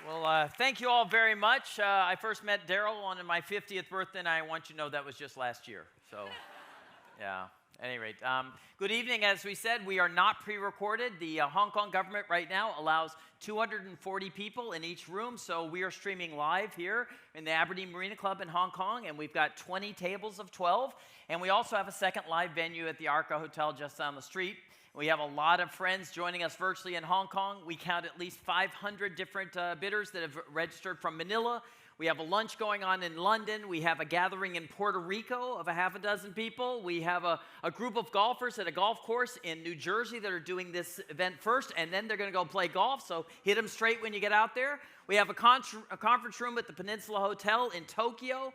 Well, thank you all very much. I first met Daryl on my 50th birthday, and I want you to know that was just last year. So, yeah. At any rate, good evening. As we said, we are not pre-recorded. The Hong Kong government right now allows 240 people in each room, so we are streaming live here in the Aberdeen Marina Club in Hong Kong, and we've got 20 tables of 12, and we also have a second live venue at the Arca Hotel just down the street. We have a lot of friends joining us virtually in Hong Kong. We count at least 500 different bidders that have registered from Manila. We have a lunch going on in London. We have a gathering in Puerto Rico of a half a dozen people. We have a group of golfers at a golf course in New Jersey that are doing this event first, and then they're going to go play golf, so hit them straight when you get out there. We have a conference room at the Peninsula Hotel in Tokyo.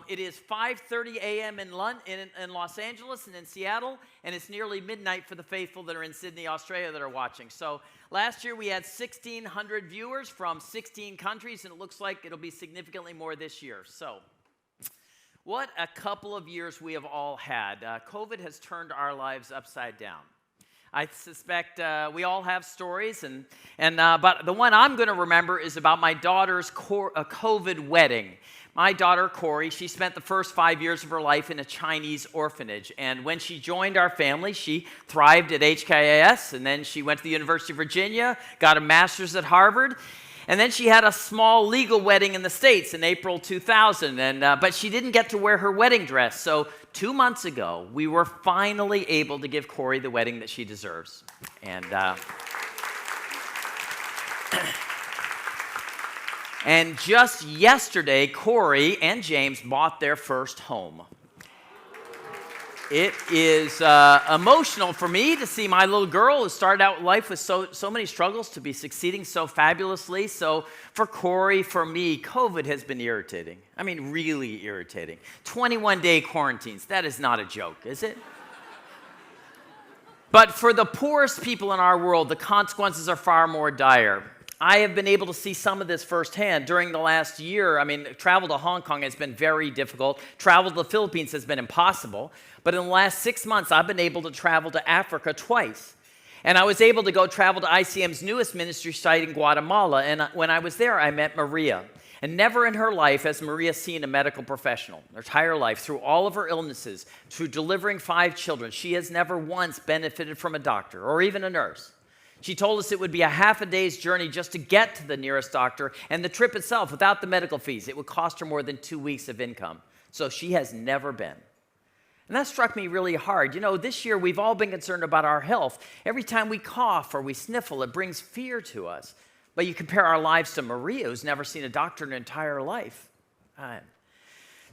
It is 5:30 a.m. in Los Angeles and in Seattle, and it's nearly midnight for the faithful that are in Sydney, Australia that are watching. So last year we had 1,600 viewers from 16 countries, and it looks like it'll be significantly more this year. So what a couple of years we have all had. COVID has turned our lives upside down. I suspect we all have stories, but the one I'm going to remember is about my daughter's COVID wedding. My daughter, Corey, she spent the first 5 years of her life in a Chinese orphanage. And when she joined our family, she thrived at HKIS, and then she went to the University of Virginia, got a master's at Harvard, and then she had a small legal wedding in the States in April 2000. But she didn't get to wear her wedding dress. So 2 months ago, we were finally able to give Corey the wedding that she deserves. And just yesterday, Corey and James bought their first home. It is emotional for me to see my little girl who started out life with so many struggles to be succeeding so fabulously. So for Corey, for me, COVID has been irritating. I mean, really irritating. 21-day quarantines, that is not a joke, is it? But for the poorest people in our world, the consequences are far more dire. I have been able to see some of this firsthand during the last year. I mean, travel to Hong Kong has been very difficult. Travel to the Philippines has been impossible. But in the last 6 months, I've been able to travel to Africa twice. And I was able to go travel to ICM's newest ministry site in Guatemala. And when I was there, I met Maria. And never in her life has Maria seen a medical professional. Her entire life, through all of her illnesses, through delivering 5 children, she has never once benefited from a doctor or even a nurse. She told us it would be a half a day's journey just to get to the nearest doctor, and the trip itself, without the medical fees, it would cost her more than 2 weeks of income. So she has never been. And that struck me really hard. You know, this year we've all been concerned about our health. Every time we cough or we sniffle, it brings fear to us. But you compare our lives to Maria, who's never seen a doctor in her entire life.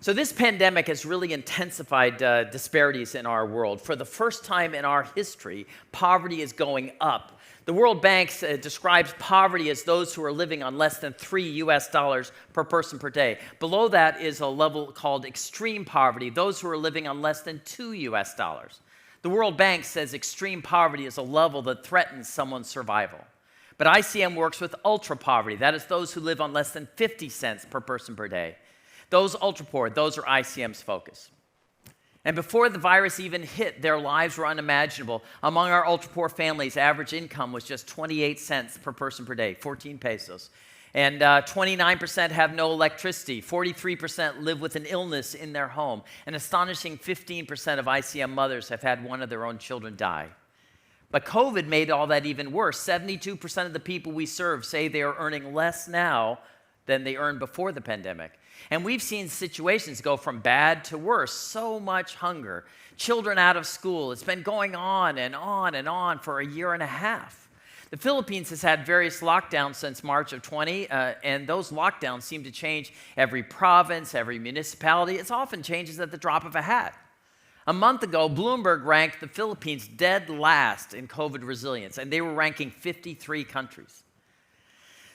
So this pandemic has really intensified disparities in our world. For the first time in our history, poverty is going up. The World Bank describes poverty as those who are living on less than $3 per person per day. Below that is a level called extreme poverty, those who are living on less than $2. The World Bank says extreme poverty is a level that threatens someone's survival. But ICM works with ultra poverty. That is those who live on less than 50 cents per person per day. Those ultra poor, those are ICM's focus. And before the virus even hit, their lives were unimaginable. Among our ultra-poor families, average income was just 28 cents per person per day, 14 pesos. And 29% have no electricity. 43% live with an illness in their home. An astonishing 15% of ICM mothers have had one of their own children die. But COVID made all that even worse. 72% of the people we serve say they are earning less now than they earned before the pandemic. And we've seen situations go from bad to worse. So much hunger. Children out of school. It's been going on and on and on for a year and a half. The Philippines has had various lockdowns since March of 20, and those lockdowns seem to change every province, every municipality. It often changes at the drop of a hat. A month ago, Bloomberg ranked the Philippines dead last in COVID resilience, and they were ranking 53 countries.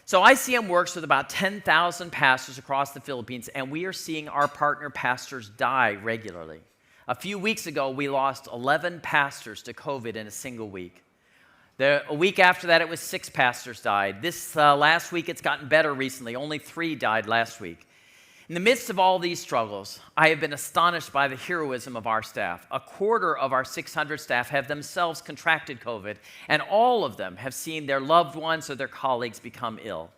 So ICM works with about 10,000 pastors across the Philippines, and we are seeing our partner pastors die regularly. A few weeks ago, we lost 11 pastors to COVID in a single week. A week after that, it was 6 pastors died. This last week, it's gotten better recently. Only 3 died last week. In the midst of all these struggles, I have been astonished by the heroism of our staff. A quarter of our 600 staff have themselves contracted COVID, and all of them have seen their loved ones or their colleagues become ill.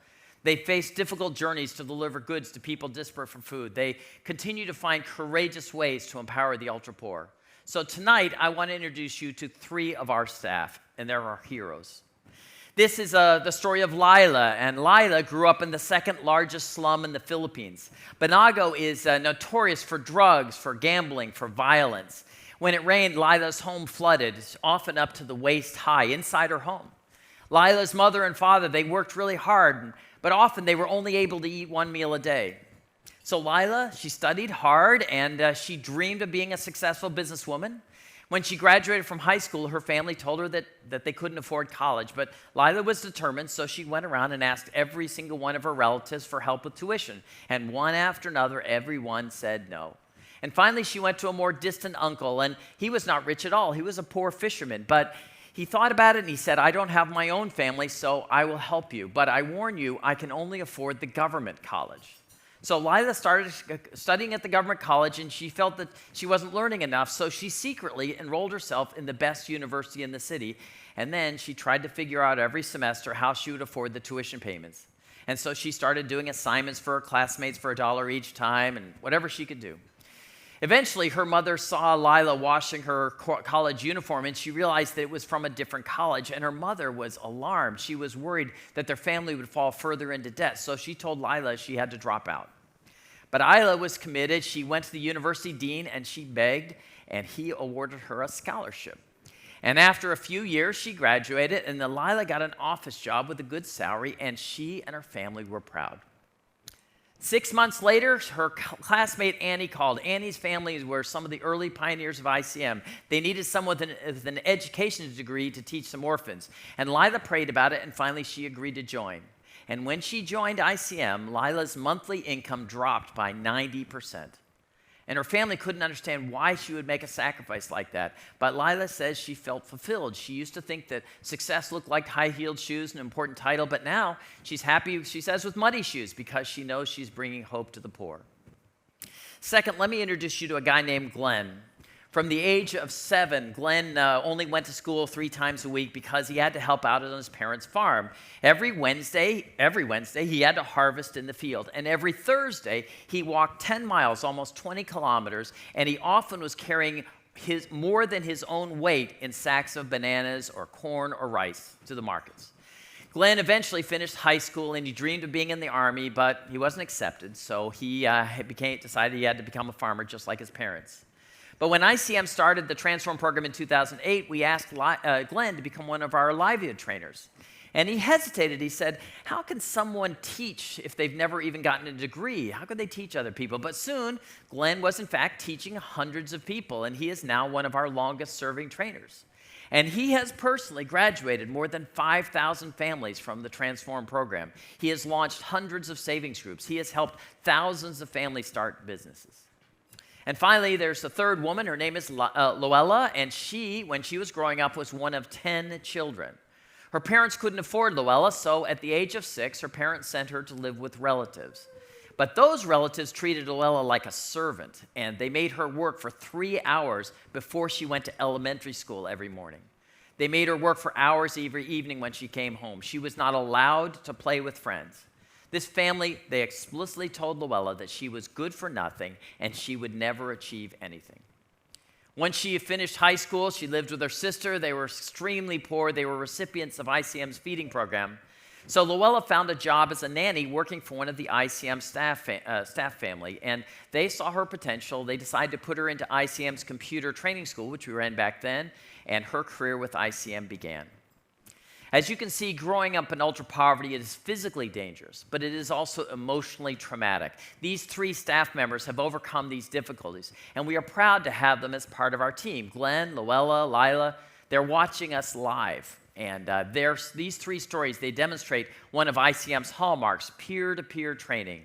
They face difficult journeys to deliver goods to people desperate for food. They continue to find courageous ways to empower the ultra-poor. So tonight, I want to introduce you to 3 of our staff, and they're our heroes. This is the story of Lila, and Lila grew up in the 2nd largest slum in the Philippines. Banago is notorious for drugs, for gambling, for violence. When it rained, Lila's home flooded, often up to the waist high inside her home. Lila's mother and father, they worked really hard, but often they were only able to eat 1 meal a day. So Lila, she studied hard, and she dreamed of being a successful businesswoman. When she graduated from high school, her family told her that they couldn't afford college, but Lila was determined, so she went around and asked every single one of her relatives for help with tuition. And one after another, everyone said no. And finally, she went to a more distant uncle, and he was not rich at all. He was a poor fisherman, but he thought about it, and he said, I don't have my own family, so I will help you. But I warn you, I can only afford the government college. So Lila started studying at the government college, and she felt that she wasn't learning enough, so she secretly enrolled herself in the best university in the city, and then she tried to figure out every semester how she would afford the tuition payments. And so she started doing assignments for her classmates for $1 each time, and whatever she could do. Eventually, her mother saw Lila washing her college uniform, and she realized that it was from a different college, and her mother was alarmed. She was worried that their family would fall further into debt, so she told Lila she had to drop out. But Lila was committed. She went to the university dean, and she begged, and he awarded her a scholarship. And after a few years, she graduated, and then Lila got an office job with a good salary, and she and her family were proud. 6 months later, her classmate Annie called. Annie's family were some of the early pioneers of ICM. They needed someone with an education degree to teach some orphans. And Lila prayed about it, and finally she agreed to join. And when she joined ICM, Lila's monthly income dropped by 90%. And her family couldn't understand why she would make a sacrifice like that. But Lila says she felt fulfilled. She used to think that success looked like high-heeled shoes and an important title, but now she's happy, she says, with muddy shoes because she knows she's bringing hope to the poor. Second, let me introduce you to a guy named Glenn. From the age of 7, Glenn only went to school 3 times a week because he had to help out on his parents' farm. Every Wednesday, he had to harvest in the field. And every Thursday, he walked 10 miles, almost 20 kilometers, and he often was carrying more than his own weight in sacks of bananas or corn or rice to the markets. Glenn eventually finished high school, and he dreamed of being in the Army, but he wasn't accepted, so he decided he had to become a farmer just like his parents. But when ICM started the Transform program in 2008, we asked Glenn to become one of our livelihood trainers. And he hesitated. He said, how can someone teach if they've never even gotten a degree? How could they teach other people? But soon, Glenn was in fact teaching hundreds of people, and he is now one of our longest-serving trainers. And he has personally graduated more than 5,000 families from the Transform program. He has launched hundreds of savings groups. He has helped thousands of families start businesses. And finally, there's a third woman. Her name is Luella, and she, when she was growing up, was one of 10 children. Her parents couldn't afford Luella, so at the age of 6, her parents sent her to live with relatives. But those relatives treated Luella like a servant, and they made her work for 3 hours before she went to elementary school every morning. They made her work for hours every evening when she came home. She was not allowed to play with friends. This family, they explicitly told Luella that she was good for nothing and she would never achieve anything. Once she finished high school, she lived with her sister. They were extremely poor. They were recipients of ICM's feeding program. So Luella found a job as a nanny working for one of the ICM staff family, and they saw her potential. They decided to put her into ICM's computer training school, which we ran back then, and her career with ICM began. As you can see, growing up in ultra-poverty, it is physically dangerous, but it is also emotionally traumatic. These 3 staff members have overcome these difficulties, and we are proud to have them as part of our team. Glenn, Luella, Lila, they're watching us live, and these 3 stories, they demonstrate one of ICM's hallmarks, peer-to-peer training.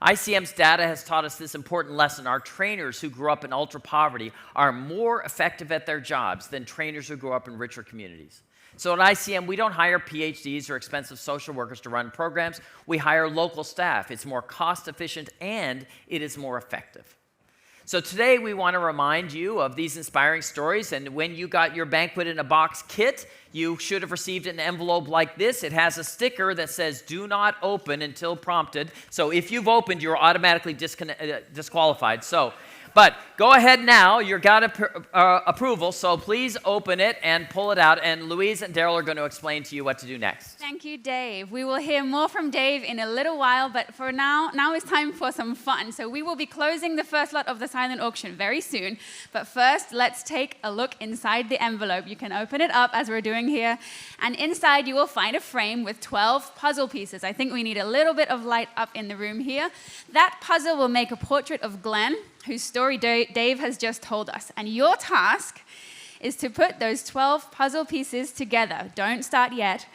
ICM's data has taught us this important lesson. Our trainers who grew up in ultra-poverty are more effective at their jobs than trainers who grew up in richer communities. So at ICM, we don't hire PhDs or expensive social workers to run programs. We hire local staff. It's more cost efficient and it is more effective. So today we want to remind you of these inspiring stories, and when you got your Banquet in a Box kit, you should have received an envelope like this. It has a sticker that says, "Do not open until prompted." So if you've opened, you're automatically disqualified. But go ahead now. You've got approval, so please open it and pull it out. And Louise and Daryl are going to explain to you what to do next. Thank you, Dave. We will hear more from Dave in a little while, but for now it's time for some fun. So we will be closing the first lot of the silent auction very soon. But first, let's take a look inside the envelope. You can open it up as we're doing here. And inside, you will find a frame with 12 puzzle pieces. I think we need a little bit of light up in the room here. That puzzle will make a portrait of Glenn, whose story Dave has just told us. And your task is to put those 12 puzzle pieces together. Don't start yet.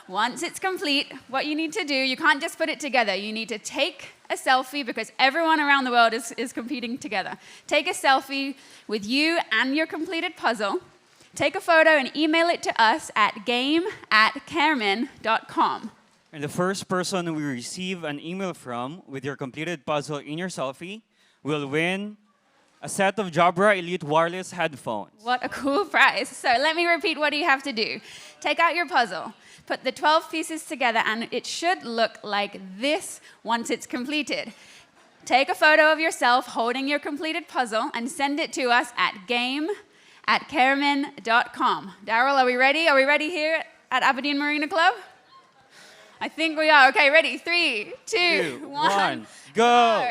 Once it's complete, what you need to do, you can't just put it together. You need to take a selfie, because everyone around the world is competing together. Take a selfie with you and your completed puzzle. Take a photo and email it to us at game@caremen.com. And the first person we receive an email from with your completed puzzle in your selfie will win a set of Jabra Elite wireless headphones. What a cool prize. So let me repeat what you have to do. Take out your puzzle, put the 12 pieces together, and it should look like this once it's completed. Take a photo of yourself holding your completed puzzle and send it to us at game@caremen.com. Daryl, are we ready? Are we ready here at Aberdeen Marina Club? I think we are. Okay, ready? 3, 2, 1, go!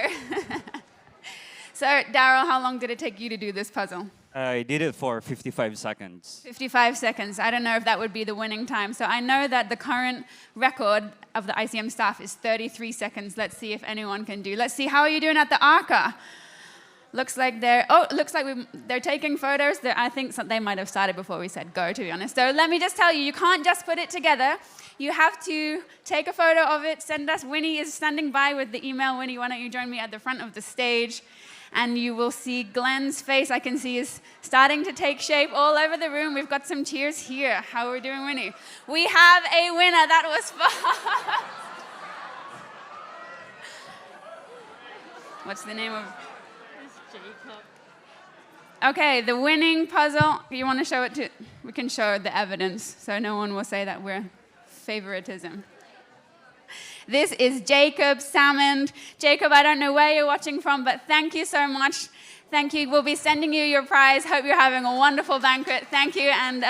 So, Daryl, how long did it take you to do this puzzle? I did it for 55 seconds. 55 seconds. I don't know if that would be the winning time. So I know that the current record of the ICM staff is 33 seconds. Let's see if anyone can do. Let's see, how are you doing at the ARCA? Looks like they're taking photos. I think they might have started before we said go, to be honest. So let me just tell you, you can't just put it together. You have to take a photo of it, send us. Winnie is standing by with the email. Winnie, why don't you join me at the front of the stage? And you will see Glenn's face, I can see, is starting to take shape all over the room. We've got some cheers here. How are we doing, Winnie? We have a winner. That was fun. What's the name of? It's Jacob. Okay, the winning puzzle. You want to show it to? We can show the evidence, so no one will say that we're favoritism. This is Jacob Salmond. Jacob, I don't know where you're watching from, but thank you so much. Thank you. We'll be sending you your prize. Hope you're having a wonderful banquet. Thank you. And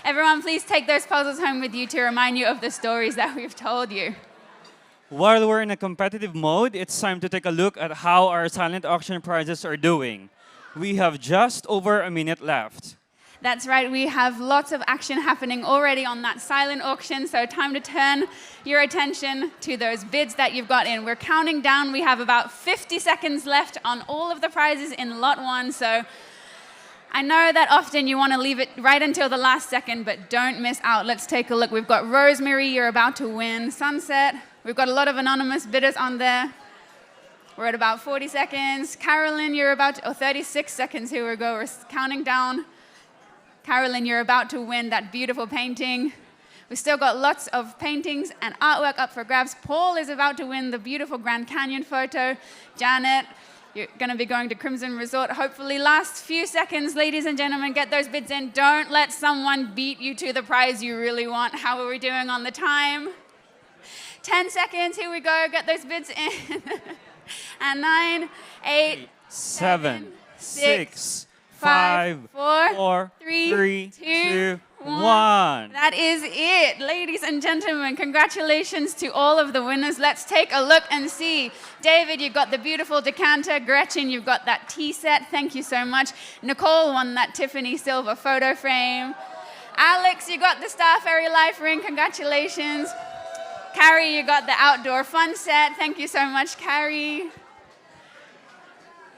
everyone, please take those puzzles home with you to remind you of the stories that we've told you. While we're in a competitive mode, it's time to take a look at how our silent auction prizes are doing. We have just over a minute left. That's right, we have lots of action happening already on that silent auction, so time to turn your attention to those bids that you've got in. We're counting down. We have about 50 seconds left on all of the prizes in lot 1, so I know that often you want to leave it right until the last second, but don't miss out. Let's take a look. We've got Rosemary, you're about to win. Sunset, we've got a lot of anonymous bidders on there. We're at about 40 seconds. Carolyn, you're about to, 36 seconds, here we go. We're counting down. Carolyn, you're about to win that beautiful painting. We've still got lots of paintings and artwork up for grabs. Paul is about to win the beautiful Grand Canyon photo. Janet, you're going to be going to Crimson Resort. Hopefully, last few seconds, ladies and gentlemen, get those bids in. Don't let someone beat you to the prize you really want. How are we doing on the time? 10 seconds, here we go. Get those bids in. And 9, 8, 7, 6, 5, 4, 3, 2, 1. That is it. Ladies and gentlemen, congratulations to all of the winners. Let's take a look and see. David, you've got the beautiful decanter. Gretchen, you've got that tea set. Thank you so much. Nicole won that Tiffany silver photo frame. Alex, you got the Star Fairy Life Ring. Congratulations. Carrie, you got the outdoor fun set. Thank you so much, Carrie.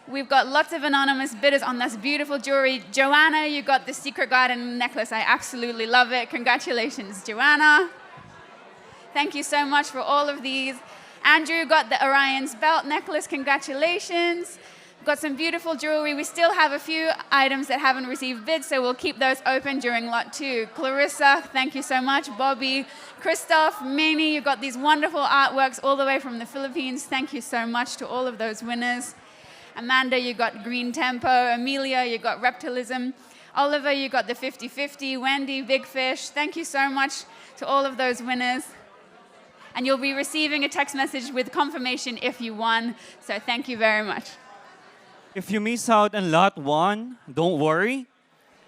We've got lots of anonymous bidders on this beautiful jewelry. Joanna, you got the Secret Garden necklace. I absolutely love it. Congratulations, Joanna. Thank you so much for all of these. Andrew got the Orion's belt necklace. Congratulations. We've got some beautiful jewelry. We still have a few items that haven't received bids, so we'll keep those open during lot 2. Clarissa, thank you so much. Bobby, Christoph, Minnie, you got these wonderful artworks all the way from the Philippines. Thank you so much to all of those winners. Amanda, you got Green Tempo. Amelia, you got Reptilism. Oliver, you got the 50-50. Wendy, Big Fish. Thank you so much to all of those winners. And you'll be receiving a text message with confirmation if you won. So thank you very much. If you miss out on Lot 1, don't worry.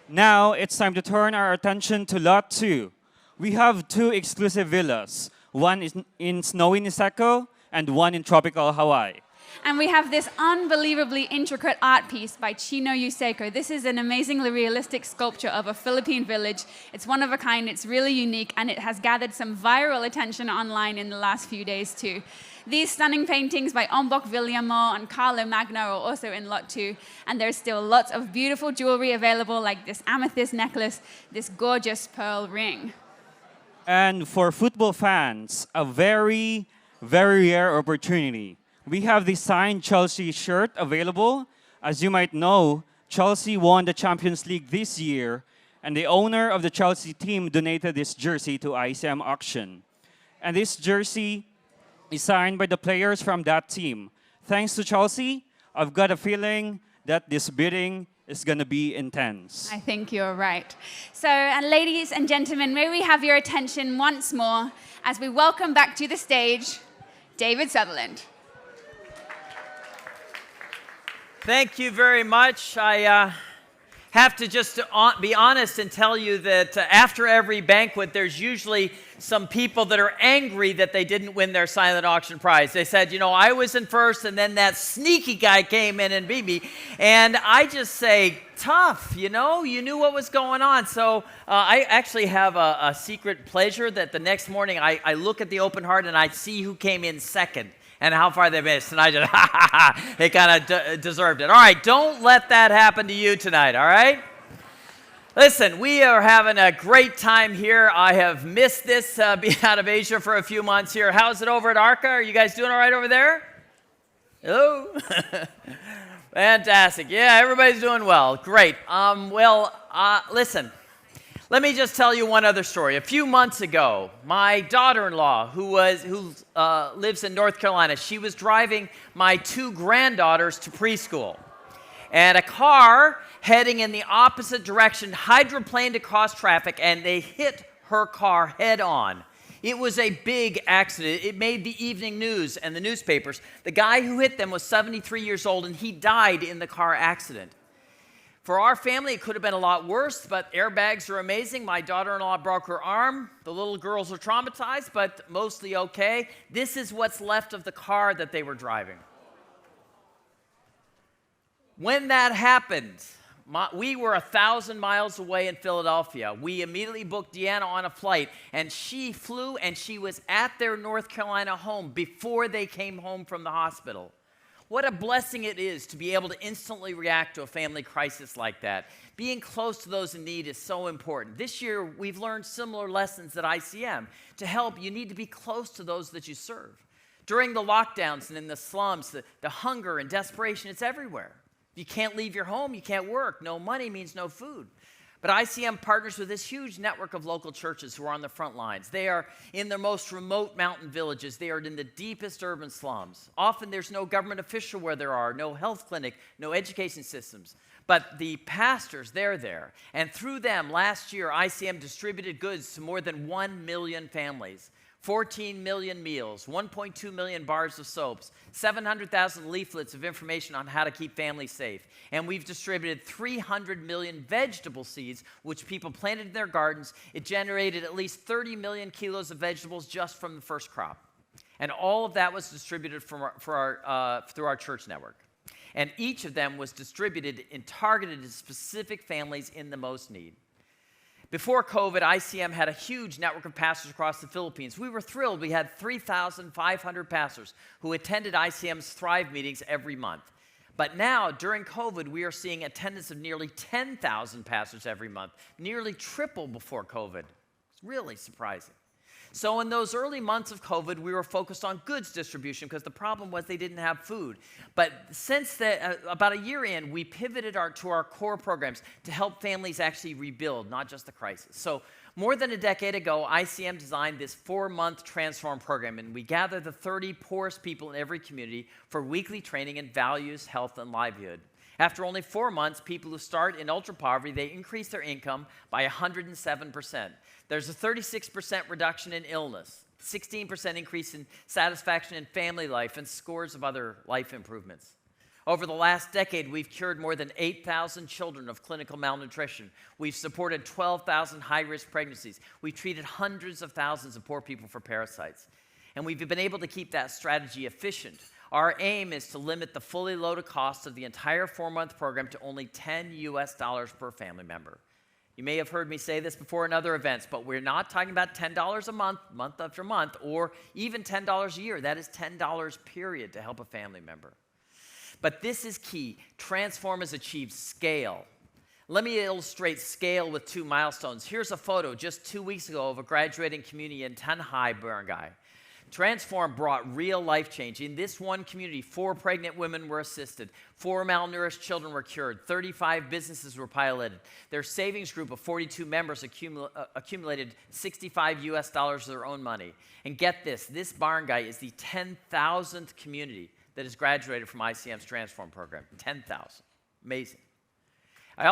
Now it's time to turn our attention to Lot 2. We have 2 exclusive villas. One is in snowy Niseko and one in tropical Hawaii. And we have this unbelievably intricate art piece by Chino Yuseko. This is an amazingly realistic sculpture of a Philippine village. It's one of a kind, it's really unique, and it has gathered some viral attention online in the last few days too. These stunning paintings by Ombok Villamo and Carlo Magno are also in Lot 2, and there's still lots of beautiful jewelry available, like this amethyst necklace, this gorgeous pearl ring. And for football fans, a very, very rare opportunity. We have the signed Chelsea shirt available. As you might know, Chelsea won the Champions League this year, and the owner of the Chelsea team donated this jersey to ICM auction. And this jersey is signed by the players from that team. Thanks to Chelsea, I've got a feeling that this bidding is going to be intense. I think you're right. So, and ladies and gentlemen, may we have your attention once more as we welcome back to the stage, David Sutherland. Thank you very much. I have to just be honest and tell you that after every banquet, there's usually some people that are angry that they didn't win their silent auction prize. They said, you know, I was in first, and then that sneaky guy came in and beat me. And I just say, tough, you know, you knew what was going on. So I actually have a secret pleasure that the next morning I look at the open heart and I see who came in second and how far they missed. And I just, they kind of deserved it. All right, don't let that happen to you tonight, all right? Listen, we are having a great time here. I have missed this being out of Asia for a few months here. How's it over at ARCA? Are you guys doing all right over there? Hello? Fantastic. Yeah, everybody's doing well. Great. Listen. Let me just tell you one other story. A few months ago, my daughter-in-law, who lives in North Carolina, she was driving my 2 granddaughters to preschool. And a car heading in the opposite direction hydroplaned across traffic, and they hit her car head on. It was a big accident. It made the evening news and the newspapers. The guy who hit them was 73 years old, and he died in the car accident. For our family, it could have been a lot worse, but airbags are amazing. My daughter-in-law broke her arm. The little girls are traumatized, but mostly okay. This is what's left of the car that they were driving. When that happened, we were 1,000 miles away in Philadelphia. We immediately booked Deanna on a flight, and she flew, and she was at their North Carolina home before they came home from the hospital. What a blessing it is to be able to instantly react to a family crisis like that. Being close to those in need is so important. This year, we've learned similar lessons at ICM. To help, you need to be close to those that you serve. During the lockdowns and in the slums, the hunger and desperation, it's everywhere. If you can't leave your home, you can't work. No money means no food. But ICM partners with this huge network of local churches who are on the front lines. They are in the most remote mountain villages. They are in the deepest urban slums. Often there's no government official where there are, no health clinic, no education systems. But the pastors, they're there. And through them, last year, ICM distributed goods to more than 1 million families. 14 million meals, 1.2 million bars of soaps, 700,000 leaflets of information on how to keep families safe. And we've distributed 300 million vegetable seeds, which people planted in their gardens. It generated at least 30 million kilos of vegetables just from the first crop. And all of that was distributed through our church network. And each of them was distributed and targeted to specific families in the most need. Before COVID, ICM had a huge network of pastors across the Philippines. We were thrilled. We had 3,500 pastors who attended ICM's Thrive meetings every month. But now, during COVID, we are seeing attendance of nearly 10,000 pastors every month, nearly triple before COVID. It's really surprising. So in those early months of COVID, we were focused on goods distribution because the problem was they didn't have food. But since about a year in, we pivoted to our core programs to help families actually rebuild, not just the crisis. So more than a decade ago, ICM designed this 4-month Transform program, and we gathered the 30 poorest people in every community for weekly training in values, health, and livelihood. After only 4 months, people who start in ultra poverty, they increase their income by 107%. There's a 36% reduction in illness, 16% increase in satisfaction in family life, and scores of other life improvements. Over the last decade, we've cured more than 8,000 children of clinical malnutrition. We've supported 12,000 high-risk pregnancies. We've treated hundreds of thousands of poor people for parasites. And we've been able to keep that strategy efficient. Our aim is to limit the fully loaded cost of the entire 4-month program to only $10 per family member. You may have heard me say this before in other events, but we're not talking about $10 a month, month after month, or even $10 a year. That is $10 period to help a family member. But this is key. Transform has achieved scale. Let me illustrate scale with 2 milestones. Here's a photo just 2 weeks ago of a graduating community in Tanhai, Barangay. Transform brought real life change. In this one community, 4 pregnant women were assisted, 4 malnourished children were cured, 35 businesses were piloted. Their savings group of 42 members accumulated $65 of their own money. And get this barangay is the 10,000th community that has graduated from ICM's Transform program. 10,000. Amazing. I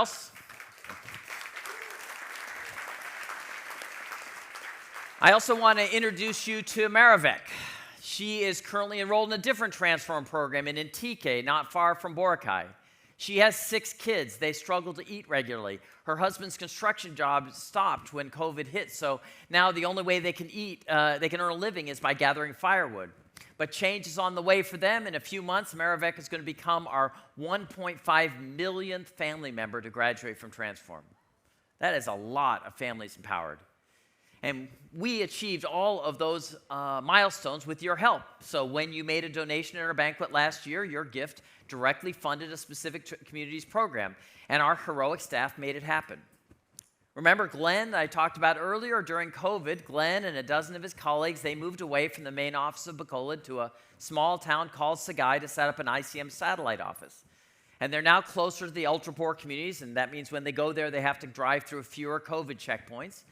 also want to introduce you to Maravek. She is currently enrolled in a different Transform program in Antique, not far from Boracay. She has 6 kids. They struggle to eat regularly. Her husband's construction job stopped when COVID hit, so now the only way they can eat, they can earn a living is by gathering firewood. But change is on the way for them. In a few months, Maravek is going to become our 1.5 millionth family member to graduate from Transform. That is a lot of families empowered. And we achieved all of those milestones with your help. So when you made a donation at our banquet last year, your gift directly funded a specific community's program, and our heroic staff made it happen. Remember Glenn that I talked about earlier? During COVID, Glenn and a dozen of his colleagues, they moved away from the main office of Bacolod to a small town called Sagay to set up an ICM satellite office. And they're now closer to the ultra-poor communities, and that means when they go there, they have to drive through fewer COVID checkpoints.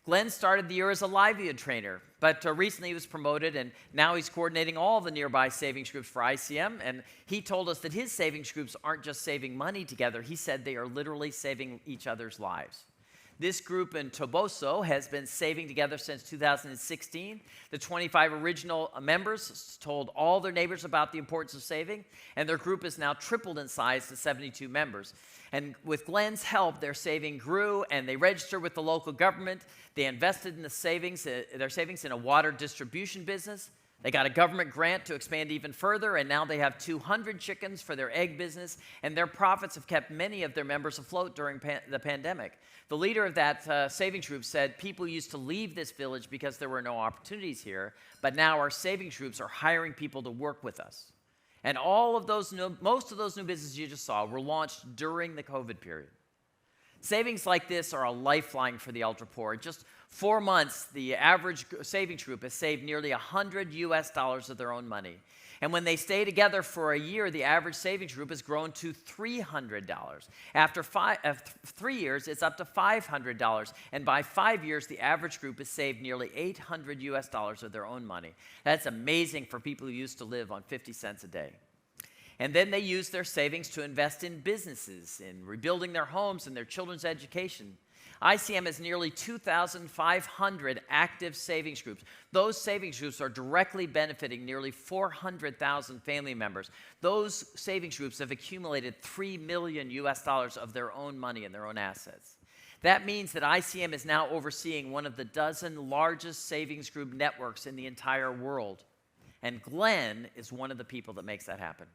Glenn started the year as a livelihood trainer, but recently he was promoted, and now he's coordinating all the nearby savings groups for ICM, and he told us that his savings groups aren't just saving money together. He said they are literally saving each other's lives. This group in Toboso has been saving together since 2016. The 25 original members told all their neighbors about the importance of saving, and their group has now tripled in size to 72 members. And with Glenn's help, their saving grew, and they registered with the local government. They invested in their savings in a water distribution business. They got a government grant to expand even further, and now they have 200 chickens for their egg business, and their profits have kept many of their members afloat during the pandemic. The leader of that savings group said people used to leave this village because there were no opportunities here, but now our savings groups are hiring people to work with us. And most of those new businesses you just saw were launched during the COVID period. Savings like this are a lifeline for the ultra-poor. In just 4 months, the average savings group has saved nearly $100 of their own money. And when they stay together for a year, the average savings group has grown to $300. After 3 years, it's up to $500. And by 5 years, the average group has saved nearly $800 of their own money. That's amazing for people who used to live on 50 cents a day. And then they use their savings to invest in businesses, in rebuilding their homes and their children's education. ICM has nearly 2,500 active savings groups. Those savings groups are directly benefiting nearly 400,000 family members. Those savings groups have accumulated $3 million of their own money and their own assets. That means that ICM is now overseeing one of the dozen largest savings group networks in the entire world. And Glenn is one of the people that makes that happen.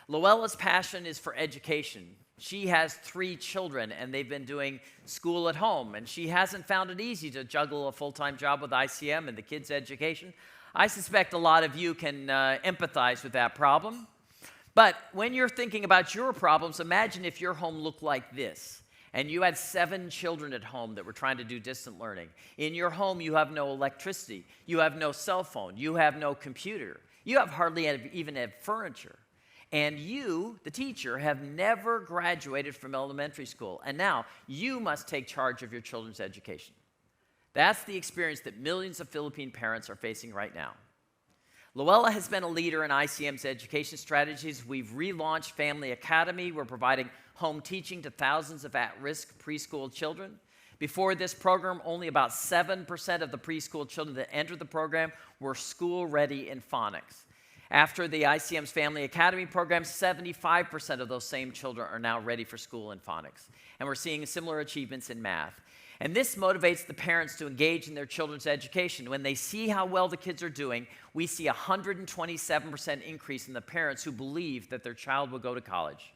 Loella's passion is for education. She has 3 children, and they've been doing school at home, and she hasn't found it easy to juggle a full-time job with ICM and the kids' education. I suspect a lot of you can empathize with that problem. But when you're thinking about your problems, imagine if your home looked like this. and you had 7 children at home that were trying to do distant learning. In your home, you have no electricity, you have no cell phone, you have no computer, you have hardly even have furniture. And you, the teacher, have never graduated from elementary school, and now you must take charge of your children's education. That's the experience that millions of Philippine parents are facing right now. Luella has been a leader in ICM's education strategies. We've relaunched Family Academy. We're providing home teaching to thousands of at-risk preschool children. Before this program, only about 7% of the preschool children that entered the program were school-ready in phonics. After the ICM's Family Academy program, 75% of those same children are now ready for school in phonics. And we're seeing similar achievements in math. And this motivates the parents to engage in their children's education. When they see how well the kids are doing, we see a 127% increase in the parents who believe that their child will go to college.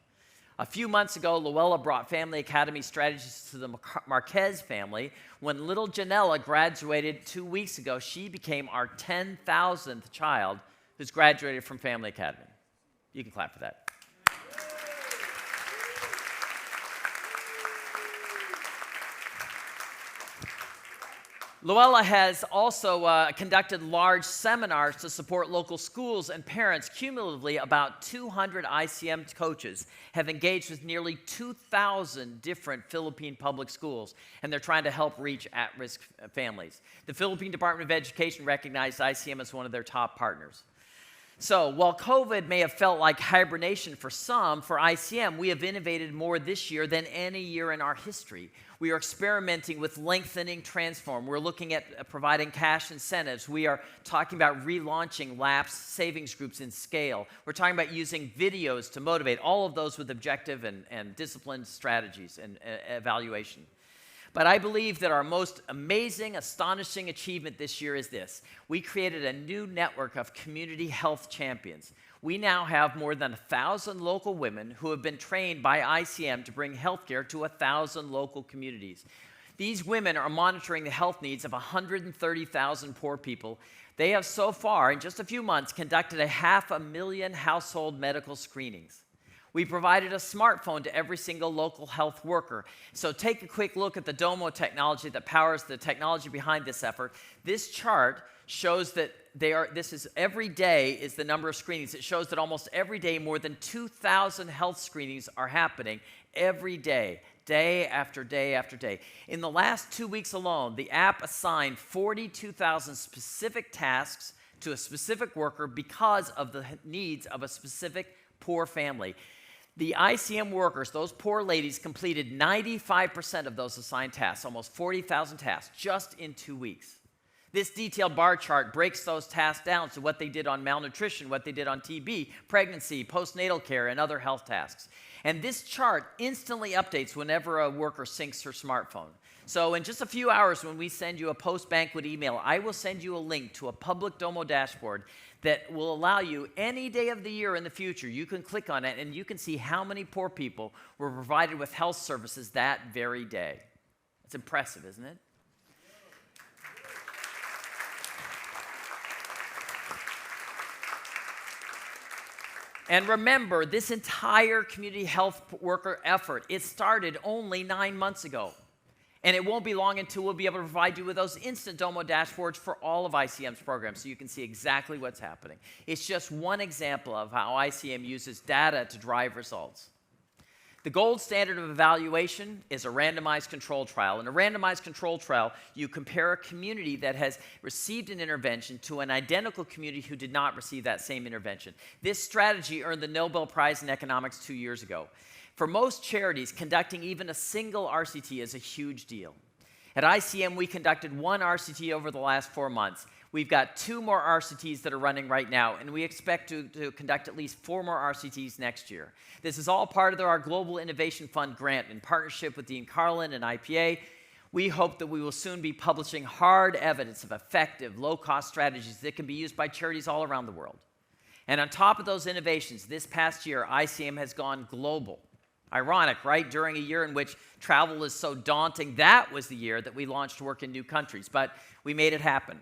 A few months ago, Luella brought Family Academy strategies to the Marquez family. When little Janella graduated 2 weeks ago, she became our 10,000th child who's graduated from Family Academy. You can clap for that. Luella has also conducted large seminars to support local schools and parents. Cumulatively, about 200 ICM coaches have engaged with nearly 2,000 different Philippine public schools, and they're trying to help reach at-risk families. The Philippine Department of Education recognized ICM as one of their top partners. So while COVID may have felt like hibernation for some, for ICM, we have innovated more this year than any year in our history. We are experimenting with lengthening transform. We're looking at providing cash incentives. We are talking about relaunching lapse savings groups in scale. We're talking about using videos to motivate, all of those with objective and disciplined strategies and evaluation. But I believe that our most amazing, astonishing achievement this year is this. We created a new network of community health champions. We now have more than 1,000 local women who have been trained by ICM to bring healthcare to 1,000 local communities. These women are monitoring the health needs of 130,000 poor people. They have so far, in just a few months, conducted 500,000 household medical screenings. We provided a smartphone to every single local health worker. So take a quick look at the Domo technology that powers the technology behind this effort. This chart shows that every day is the number of screenings. It shows that almost every day more than 2,000 health screenings are happening every day, day after day after day. In the last 2 weeks alone, the app assigned 42,000 specific tasks to a specific worker because of the needs of a specific poor family. The ICM workers, those poor ladies, completed 95% of those assigned tasks, almost 40,000 tasks, just in 2 weeks. This detailed bar chart breaks those tasks down to what they did on malnutrition, what they did on TB, pregnancy, postnatal care, and other health tasks. And this chart instantly updates whenever a worker syncs her smartphone. So in just a few hours, when we send you a post-banquet email, I will send you a link to a public Domo dashboard that will allow you any day of the year in the future, you can click on it and you can see how many poor people were provided with health services that very day. It's impressive, isn't it? And remember, this entire community health worker effort, it started only 9 months ago. And it won't be long until we'll be able to provide you with those instant Domo dashboards for all of ICM's programs so you can see exactly what's happening. It's just one example of how ICM uses data to drive results. The gold standard of evaluation is a randomized control trial. In a randomized control trial, you compare a community that has received an intervention to an identical community who did not receive that same intervention. This strategy earned the Nobel Prize in Economics 2 years ago. For most charities, conducting even a single RCT is a huge deal. At ICM, we conducted 1 RCT over the last 4 months. We've got 2 more RCTs that are running right now, and we expect to conduct at least 4 more RCTs next year. This is all part of our Global Innovation Fund grant in partnership with Dean Carlin and IPA. We hope that we will soon be publishing hard evidence of effective, low-cost strategies that can be used by charities all around the world. And on top of those innovations, this past year, ICM has gone global. Ironic, right? During a year in which travel is so daunting, that was the year that we launched work in new countries, but we made it happen.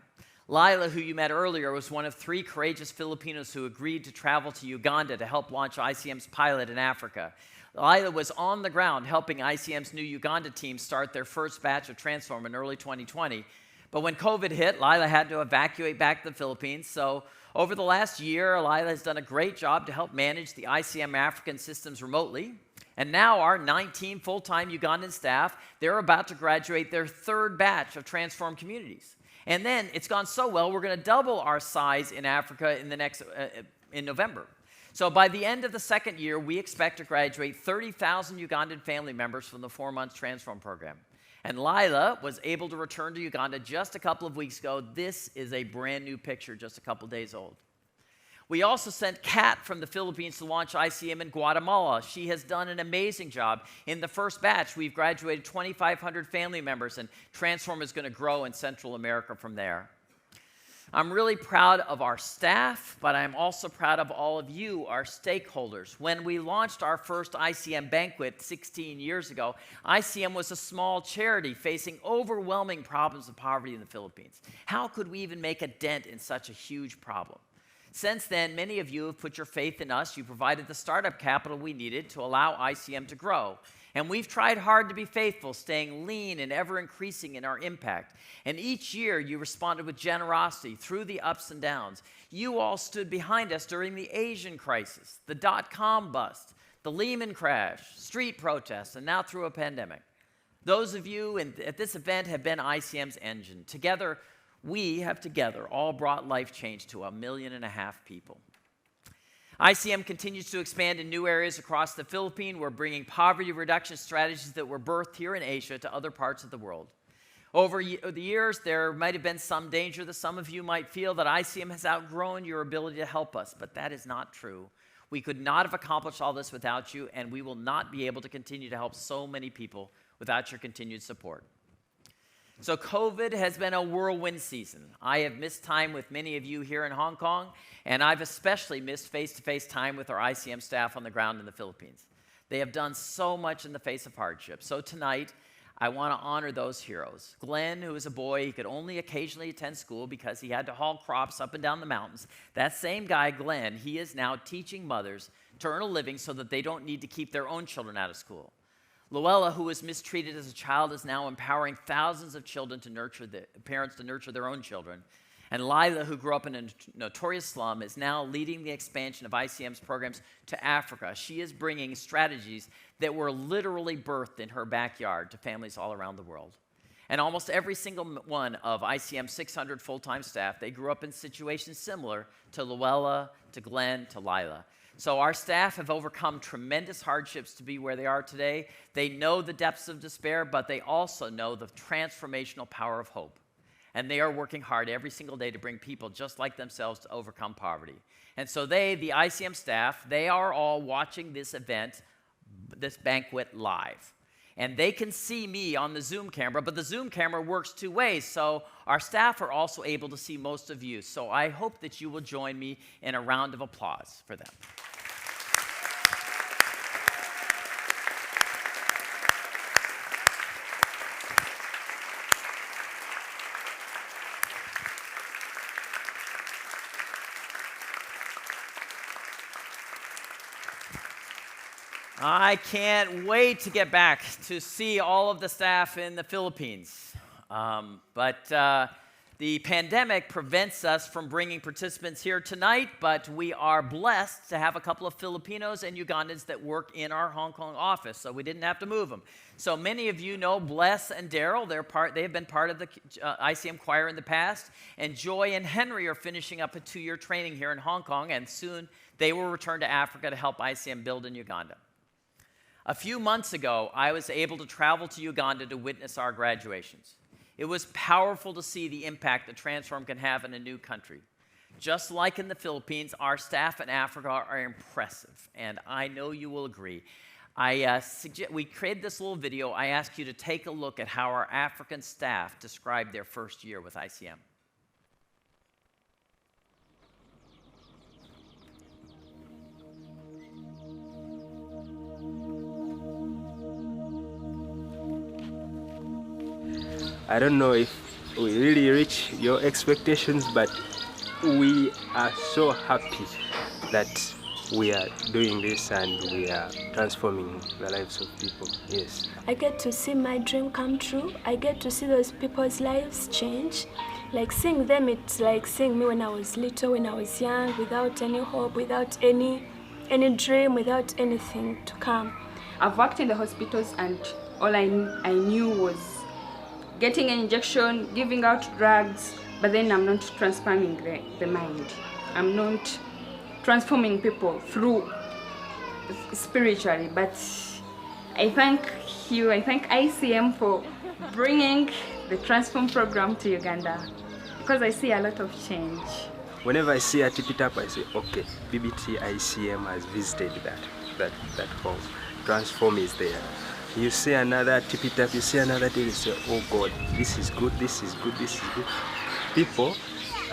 Lila, who you met earlier, was one of 3 courageous Filipinos who agreed to travel to Uganda to help launch ICM's pilot in Africa. Lila was on the ground helping ICM's new Uganda team start their first batch of Transform in early 2020. But when COVID hit, Lila had to evacuate back to the Philippines. So over the last year, Lila has done a great job to help manage the ICM African systems remotely. And now our 19 full-time Ugandan staff, they're about to graduate their third batch of Transform communities. And then it's gone so well, we're going to double our size in Africa in November. So by the end of the second year, we expect to graduate 30,000 Ugandan family members from the 4-month Transform program. And Lila was able to return to Uganda just a couple of weeks ago. This is a brand new picture, just a couple days old. We also sent Kat from the Philippines to launch ICM in Guatemala. She has done an amazing job. In the first batch, we've graduated 2,500 family members, and Transform is going to grow in Central America from there. I'm really proud of our staff, but I'm also proud of all of you, our stakeholders. When we launched our first ICM Banquet 16 years ago, ICM was a small charity facing overwhelming problems of poverty in the Philippines. How could we even make a dent in such a huge problem? Since then, many of you have put your faith in us. You provided the startup capital we needed to allow ICM to grow. And we've tried hard to be faithful, staying lean and ever increasing in our impact. And each year, you responded with generosity through the ups and downs. You all stood behind us during the Asian crisis, the dot-com bust, the Lehman crash, street protests, and now through a pandemic. Those of you at this event have been ICM's engine. Together, we have all brought life change to 1.5 million people. ICM continues to expand in new areas across the Philippines. We're bringing poverty reduction strategies that were birthed here in Asia to other parts of the world. Over the years, there might have been some danger that some of you might feel that ICM has outgrown your ability to help us, but that is not true. We could not have accomplished all this without you, and we will not be able to continue to help so many people without your continued support. So COVID has been a whirlwind season. I have missed time with many of you here in Hong Kong, and I've especially missed face-to-face time with our ICM staff on the ground in the Philippines. They have done so much in the face of hardship. So tonight, I want to honor those heroes. Glenn, who is a boy, he could only occasionally attend school because he had to haul crops up and down the mountains. That same guy, Glenn, he is now teaching mothers to earn a living so that they don't need to keep their own children out of school. Luella, who was mistreated as a child, is now empowering thousands of children to parents to nurture their own children. And Lila, who grew up in a notorious slum, is now leading the expansion of ICM's programs to Africa. She is bringing strategies that were literally birthed in her backyard to families all around the world. And almost every single one of ICM's 600 full-time staff, they grew up in situations similar to Luella, to Glenn, to Lila. So our staff have overcome tremendous hardships to be where they are today. They know the depths of despair, but they also know the transformational power of hope. And they are working hard every single day to bring people just like themselves to overcome poverty. And so they, the ICM staff, they are all watching this event, this banquet live. And they can see me on the Zoom camera, but the Zoom camera works two ways, so our staff are also able to see most of you. So I hope that you will join me in a round of applause for them. I can't wait to get back to see all of the staff in the Philippines. But the pandemic prevents us from bringing participants here tonight, but we are blessed to have a couple of Filipinos and Ugandans that work in our Hong Kong office, so we didn't have to move them. So many of you know Bless and Daryl. They have been part of the ICM choir in the past, and Joy and Henry are finishing up a 2-year training here in Hong Kong, and soon they will return to Africa to help ICM build in Uganda. A few months ago, I was able to travel to Uganda to witness our graduations. It was powerful to see the impact that Transform can have in a new country. Just like in the Philippines, our staff in Africa are impressive, and I know you will agree. We created this little video. I ask you to take a look at how our African staff described their first year with ICM. I don't know if we really reach your expectations, but we are so happy that we are doing this and we are transforming the lives of people. Yes. I get to see my dream come true. I get to see those people's lives change. Like seeing them, it's like seeing me when I was little, when I was young, without any hope, without any dream, without anything to come. I've worked in the hospitals and all I knew was getting an injection, giving out drugs, but then I'm not transforming the mind. I'm not transforming people through spiritually, but I thank you, I thank ICM for bringing the Transform program to Uganda, because I see a lot of change. Whenever I see a tip-it-up, I say, okay, BBT ICM has visited that home. Transform is there. You see another tip-it-up, you see another thing, you say, oh God, this is good, this is good, this is good. People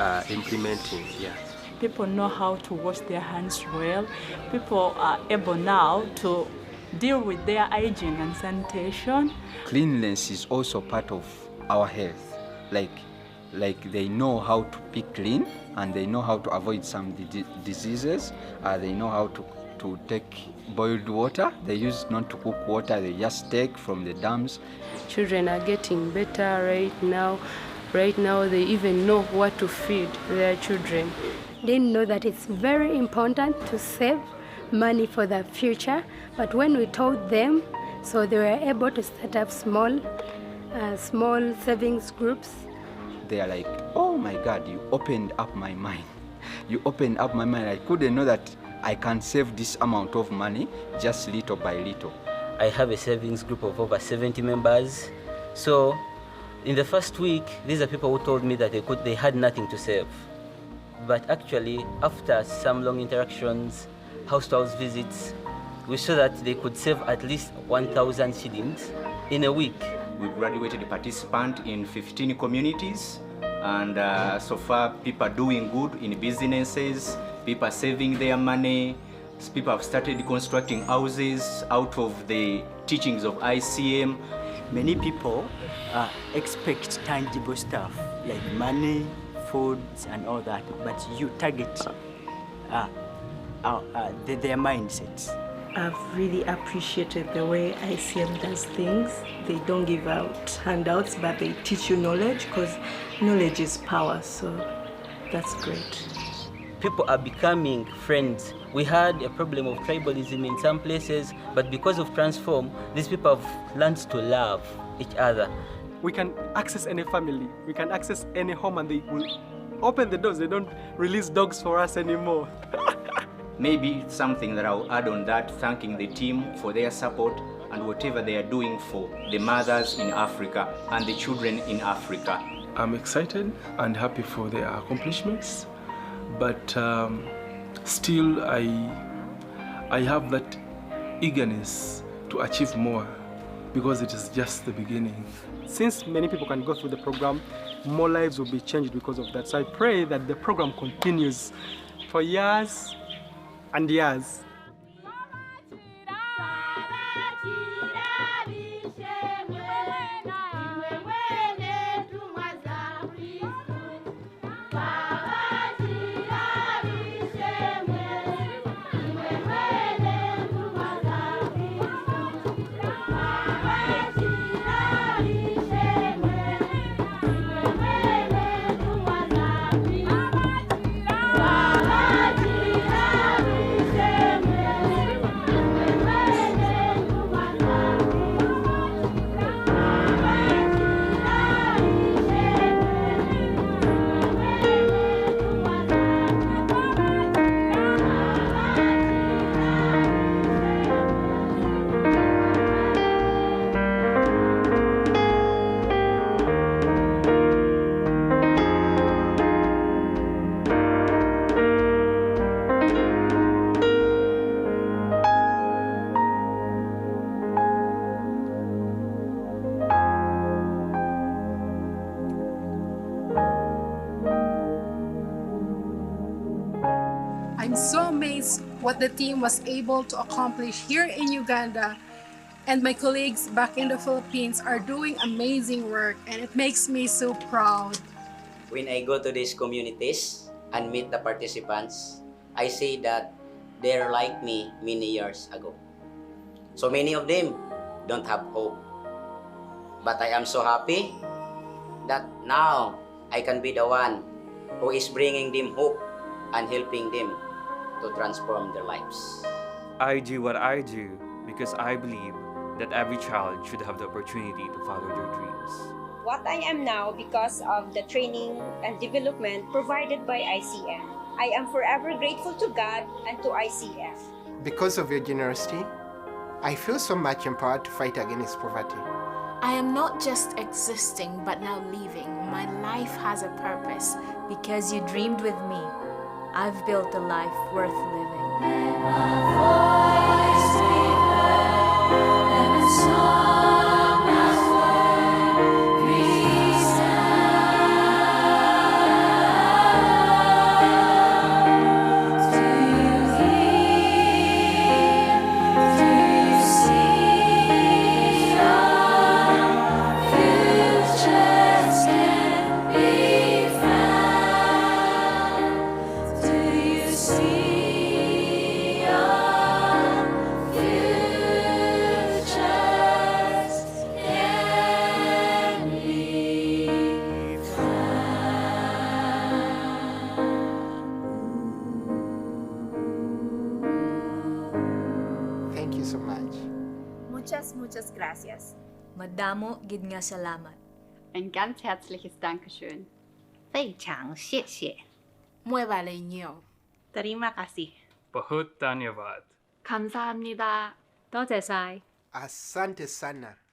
are implementing, yeah. People know how to wash their hands well. People are able now to deal with their hygiene and sanitation. Cleanliness is also part of our health. Like they know how to be clean and they know how to avoid some diseases. They know how to take boiled water. They use not to cook water, they just take from the dams. Children are getting better right now. Right now they even know what to feed their children. They know that it's very important to save money for the future, but when we told them, so they were able to set up small savings groups. They are like, oh my God, you opened up my mind. You opened up my mind. I couldn't know that I can save this amount of money just little by little. I have a savings group of over 70 members. So in the first week, these are people who told me that they had nothing to save. But actually, after some long interactions, house-to-house visits, we saw that they could save at least 1,000 shillings in a week. We graduated participant in 15 communities, and so far people are doing good in businesses, people are saving their money, people have started constructing houses out of the teachings of ICM. Many people expect tangible stuff like money, foods and all that, but you target their mindsets. I've really appreciated the way ICM does things. They don't give out handouts, but they teach you knowledge, because knowledge is power, so that's great. People are becoming friends. We had a problem of tribalism in some places, but because of Transform, these people have learned to love each other. We can access any family, we can access any home, and they will open the doors. They don't release dogs for us anymore. Maybe something that I'll add on that, thanking the team for their support and whatever they are doing for the mothers in Africa and the children in Africa. I'm excited and happy for their accomplishments, but still I have that eagerness to achieve more, because it is just the beginning. Since many people can go through the program, more lives will be changed because of that. So I pray that the program continues for years and years. I'm so amazed what the team was able to accomplish here in Uganda, and my colleagues back in the Philippines are doing amazing work, and it makes me so proud. When I go to these communities and meet the participants, I say that they're like me many years ago. So many of them don't have hope. But I am so happy that now I can be the one who is bringing them hope and helping them to transform their lives. I do what I do because I believe that every child should have the opportunity to follow their dreams. What I am now because of the training and development provided by ICM. I am forever grateful to God and to ICF. Because of your generosity, I feel so much empowered to fight against poverty. I am not just existing, but now living. My life has a purpose. Because you dreamed with me, I've built a life worth living. Thank you so much. Muchas gracias. Madamo gid nga salamat. Ein ganz herzliches Dankeschön. 非常谢谢. Mueva leño. Terima kasih. Bahut dhanyavad. 감사합니다. 多謝晒. Asante sana.